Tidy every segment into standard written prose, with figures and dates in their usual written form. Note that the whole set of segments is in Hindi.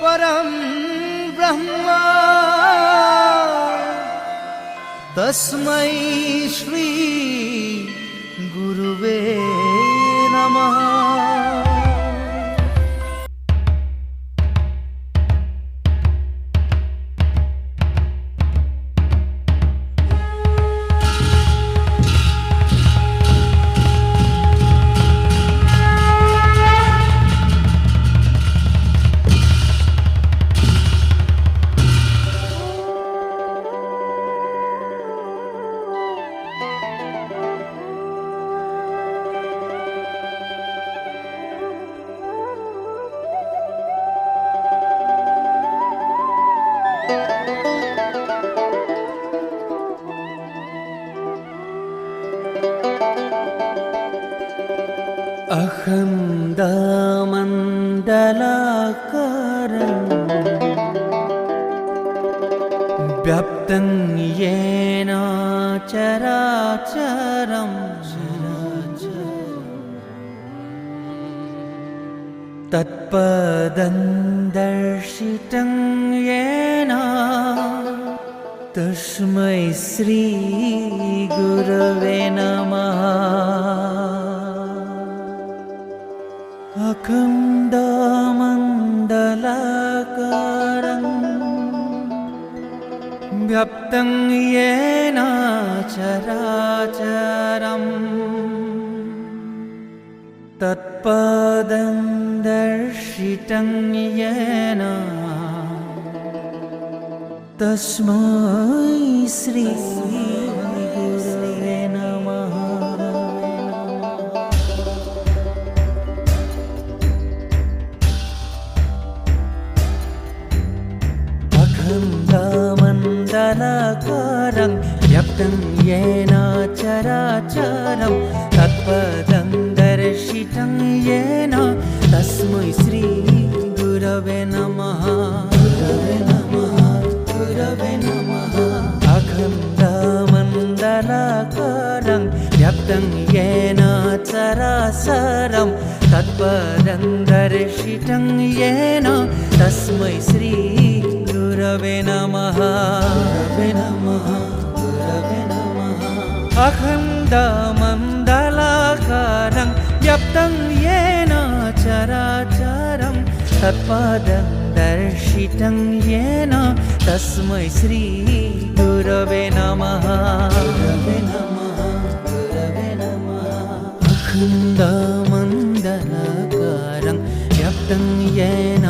परं ब्रह्म तस्मै श्री गुरुवे नमः। अहं दामण्डलाकारं व्याप्तं येन चराचरं तत्पदं दर्शितं येन तस्मै श्री गुरवे नमः। अखण्डमण्डलाकारं व्याप्तं येन चराचरं तत्पदं दर्शितं येन तस्मै श्री गुरवे नमः। अखण्डमण्डलाकारं व्याप्तं येन चराचरं तत्पदं दर्शितं येन तस्मै श्री गुरवे नमः। गुरवे नमः, गुरवे नमः। अखण्डमण्डलाकारं व्याप्तं येन चराचरं तत्पदं दर्शितं येन तस्मै श्री गुरवे नमः। गुरवे नमः, गुरवे नमः। अखण्डमण्डलाकारं व्याप्तं येन चराचरं तत्पदं दर्शितं येन तस्मै श्री गुरवे नमः। गुरवे नमः, गुरवे नमः। अखण्डमण्डलाकारं व्याप्तं येन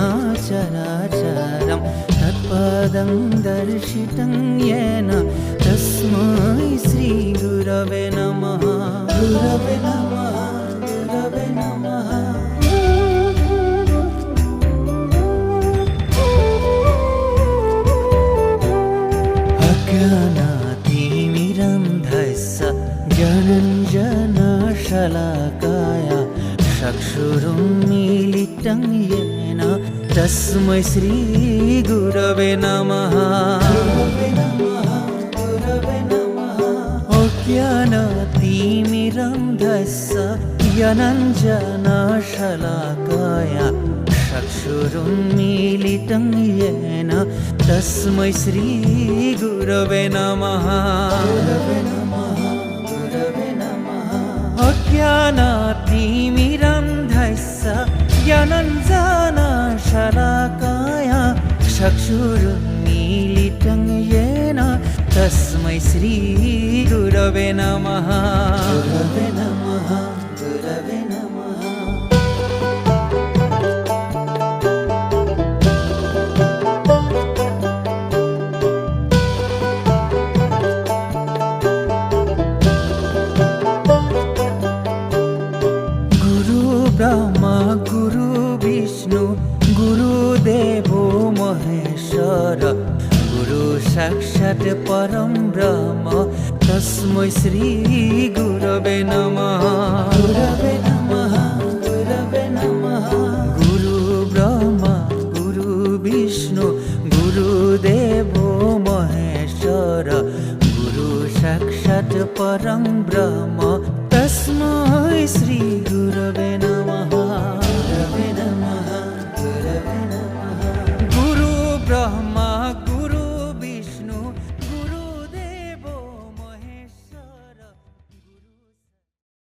चराचरं तत्पदं दर्शितं येन तस्मै श्री गुरवे नमः। गुरवे नमः, गुरवे नमः। अज्ञानातिमिरन्धस्य ज्ञानञ्जनशलाकाय चक्षुरुन्मीलितं येन तस्मै श्री गुरवे नमः। गुरवे नमः, गुरवे नमः। अज्ञानातिमिरन्धस्य ज्ञानञ्जनशलाकाय चक्षुरुन्मीलितं येन तस्मै श्री गुरवे नमः। गुरवे नमः, गुरवे नमः। अज्ञानातिमिरन्धस्य ज्ञानञ्जनशलाकाय चक्षुरुन्मीलितं येन तस्मै श्री गुरवे नमः। गुरवे नमः, गुरवे नमः। ब्रह्मा गुरु विष्णु गुरुदेवो महेश्वर गुरु साक्षात् परं ब्रह्म तस्मै श्री गुरवे नमः। गुरवे नमः, गुरवे नमः। गुरु ब्रह्मा गुरु विष्णु गुरुदेवो महेश्वर गुरु साक्षात् परं ब्रह्म तस्मै श्री